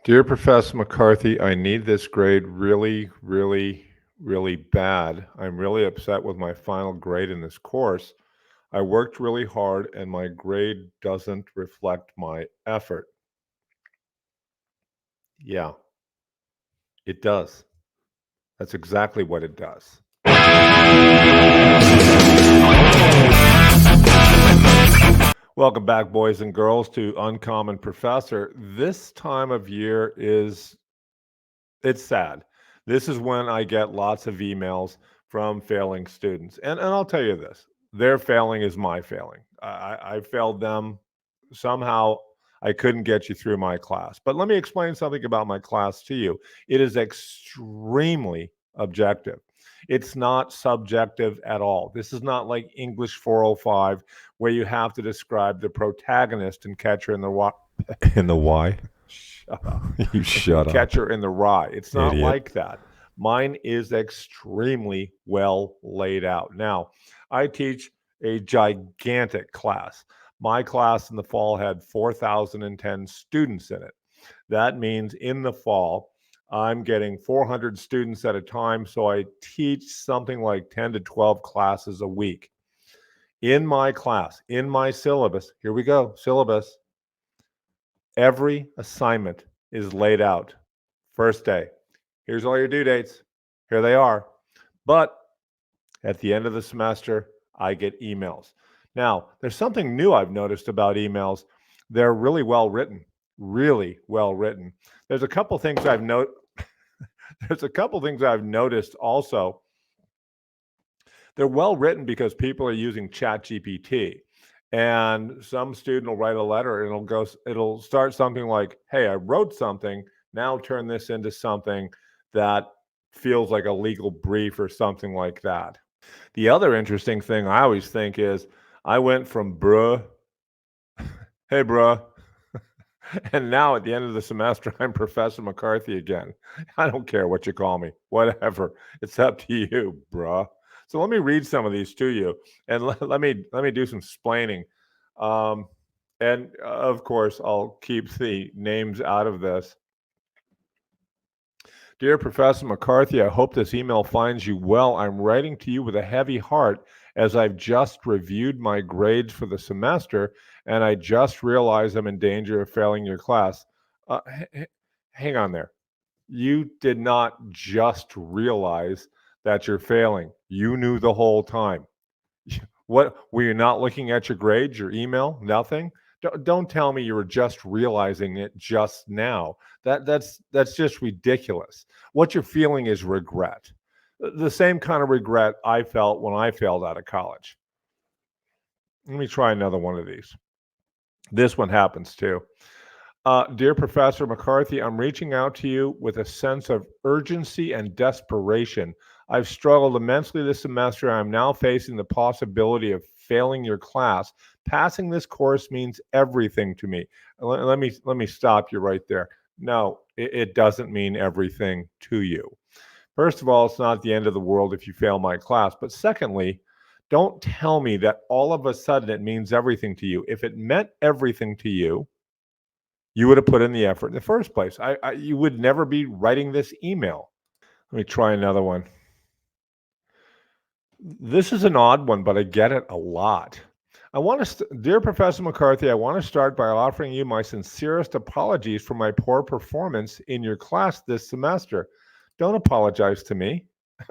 Dear Professor McCarthy, I need this grade really, really, really bad. I'm really upset with my final grade in this course. I worked really hard and my grade doesn't reflect my effort. Yeah, it does. That's exactly what it does. Welcome back, boys and girls, to Uncommon Professor. This time of year it's sad. This is when I get lots of emails from failing students. And I'll tell you this, their failing is my failing. I failed them. Somehow I couldn't get you through my class. But let me explain something about my class to you. It is extremely objective. It's not subjective at all. This is not like English 405 where you have to describe the protagonist in Catcher in the In the Y? Shut up. You shut up, Catcher in the Rye. It's not idiot. like that. Mine is extremely well laid out. Now, I teach a gigantic class. My class in the fall had 4,010 students in it. That means in the fall, I'm getting 400 students at a time. So I teach something like 10 to 12 classes a week. In my class, in my syllabus, here we go, syllabus, every assignment is laid out. First day, here's all your due dates. Here they are. But at the end of the semester, I get emails. Now, there's something new I've noticed about emails. They're really well written, really well written. There's a couple things I've there's a couple things I've noticed also. They're well written because people are using Chat GPT. And some student will write a letter and it'll start something like, "Hey, I wrote something, now turn this into something that feels like a legal brief," or something like that. The other interesting thing I always think is I went from bruh, hey bruh, and now at the end of the semester, I'm Professor McCarthy again. I don't care what you call me, whatever. It's up to you, bruh. So let me read some of these to you, and let me do some splaining. Um, and of course, I'll keep the names out of this. Dear Professor McCarthy, I hope this email finds you well. I'm writing to you with a heavy heart as I've just reviewed my grades for the semester and I just realized I'm in danger of failing your class. Uh, Hang on there. You did not just realize that you're failing, you knew the whole time. What were you not looking at your grades, your email, nothing? Don't tell me you were just realizing it just now. That's just ridiculous. What you're feeling is regret. The same kind of regret I felt when I failed out of college. Let me try another one of these. This one happens too. Dear Professor McCarthy, I'm reaching out to you with a sense of urgency and desperation. I've struggled immensely this semester. I'm now facing the possibility of failing your class. Passing this course means everything to me. Let me stop you right there. No, it doesn't mean everything to you. First of all, it's not the end of the world if you fail my class. But secondly, don't tell me that all of a sudden it means everything to you. If it meant everything to you, you would have put in the effort in the first place. You would never be writing this email. Let me try another one. This is an odd one, but I get it a lot. Dear Professor McCarthy, I want to start by offering you my sincerest apologies for my poor performance in your class this semester. Don't apologize to me.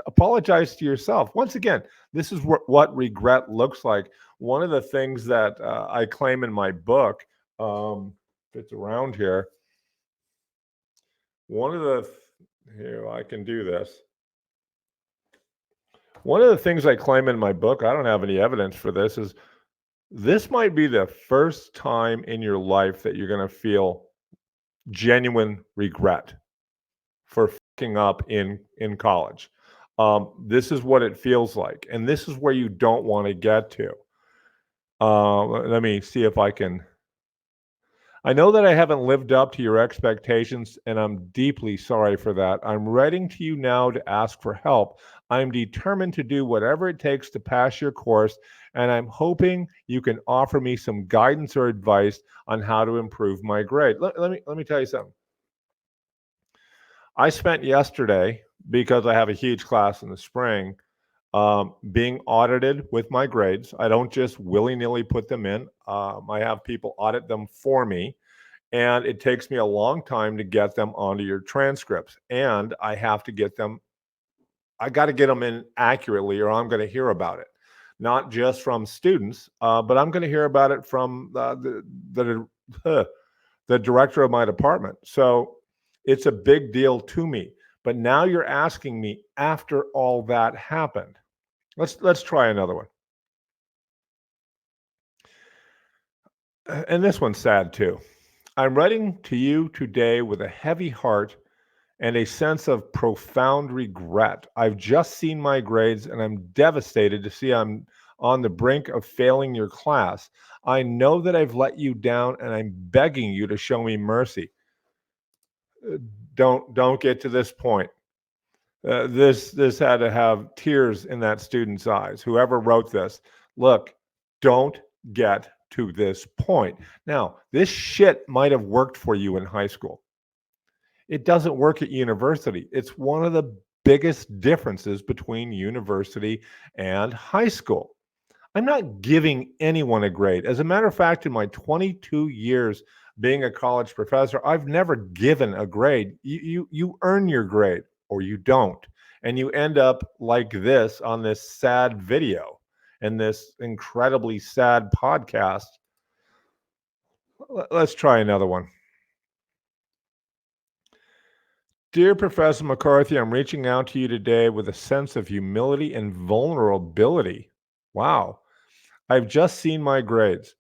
Apologize to yourself. Once again, this is what regret looks like. One of the things that I claim in my book, if it's around here, one of the here I can do this. One of the things I claim in my book, I don't have any evidence for this, is this might be the first time in your life that you're going to feel genuine regret for fucking up in college. This is what it feels like, and this is where you don't want to get to. Let me see if I can. I know that I haven't lived up to your expectations, and I'm deeply sorry for that. I'm writing to you now to ask for help. I'm determined to do whatever it takes to pass your course, and I'm hoping you can offer me some guidance or advice on how to improve my grade. Let me tell you something. I spent yesterday, because I have a huge class in the spring, being audited with my grades. I don't just willy-nilly put them in. I have people audit them for me, and it takes me a long time to get them onto your transcripts. And I have to get them, I got to get them in accurately, or I'm going to hear about it. Not just from students, but I'm going to hear about it from the director of my department. So it's a big deal to me. But now you're asking me after all that happened. Let's try another one. And this one's sad too. I'm writing to you today with a heavy heart and a sense of profound regret. I've just seen my grades and I'm devastated to see I'm on the brink of failing your class. I know that I've let you down and I'm begging you to show me mercy. Don't get to this point. This had to have tears in that student's eyes. Whoever wrote this, look, don't get to this point. Now, this shit might have worked for you in high school. It doesn't work at university. It's one of the biggest differences between university and high school. I'm not giving anyone a grade. As a matter of fact, in my 22 years being a college professor, I've never given a grade. You earn your grade or you don't. And you end up like this on this sad video and this incredibly sad podcast. Let's try another one. Dear Professor McCarthy, I'm reaching out to you today with a sense of humility and vulnerability. Wow. I've just seen my grades.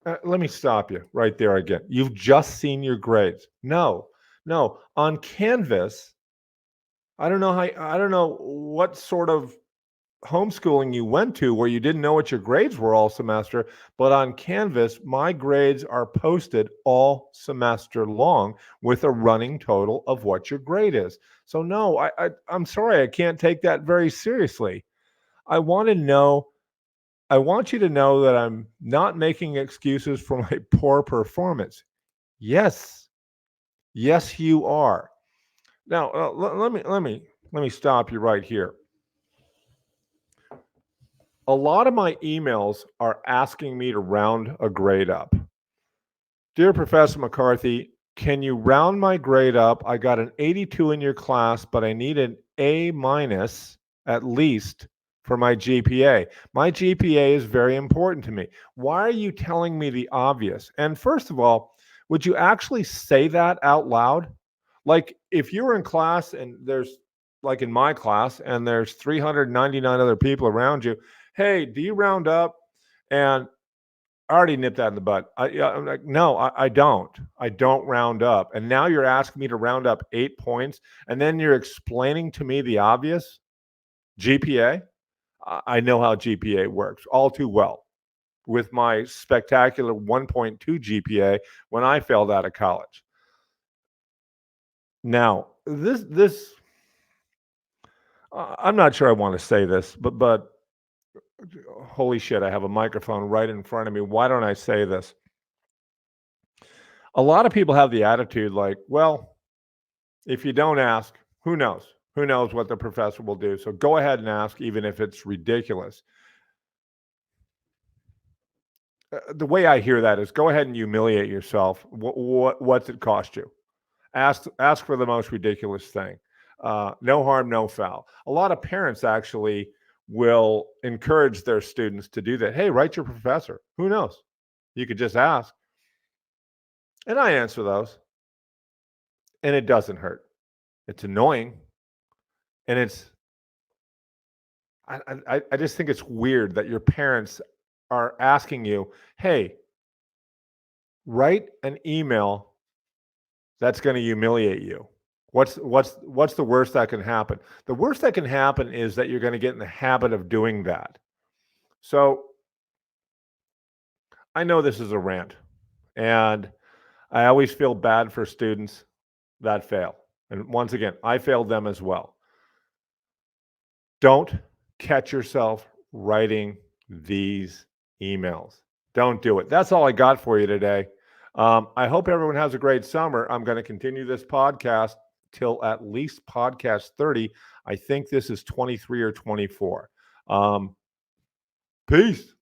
Let me stop you right there again. You've just seen your grades. No. On Canvas, I don't know what sort of homeschooling you went to where you didn't know what your grades were all semester, but on Canvas, my grades are posted all semester long with a running total of what your grade is. So no, I'm sorry, I can't take that very seriously. I want you to know that I'm not making excuses for my poor performance. Yes, you are. Now, let me stop you right here. A lot of my emails are asking me to round a grade up. Dear Professor McCarthy, can you round my grade up? I got an 82 in your class, but I need an A minus at least for my GPA. My GPA is very important to me. Why are you telling me the obvious? And first of all, would you actually say that out loud? Like if you were in class and there's, like in my class, and there's 399 other people around you, hey, do you round up? And I already nipped that in the butt. I'm like, no, I don't. I don't round up. And now you're asking me to round up 8 points, and then you're explaining to me the obvious, GPA. I know how GPA works all too well with my spectacular 1.2 GPA when I failed out of college. Now, this I'm not sure I want to say this, but holy shit, I have a microphone right in front of me. Why don't I say this? A lot of people have the attitude like, well, if you don't ask, who knows? Who knows what the professor will do? So go ahead and ask, even if it's ridiculous. The way I hear that is go ahead and humiliate yourself. What's it cost you? Ask for the most ridiculous thing. No harm, no foul. A lot of parents actually will encourage their students to do that. Hey, write your professor. Who knows? You could just ask. And I answer those. And it doesn't hurt. It's annoying. And I just think it's weird that your parents are asking you, hey, write an email that's going to humiliate you. What's the worst that can happen? The worst that can happen is that you're going to get in the habit of doing that. So I know this is a rant, and I always feel bad for students that fail. And once again, I failed them as well. Don't catch yourself writing these emails. Don't do it. That's all I got for you today. I hope everyone has a great summer. I'm going to continue this podcast till at least podcast 30. I think this is 23 or 24. Peace.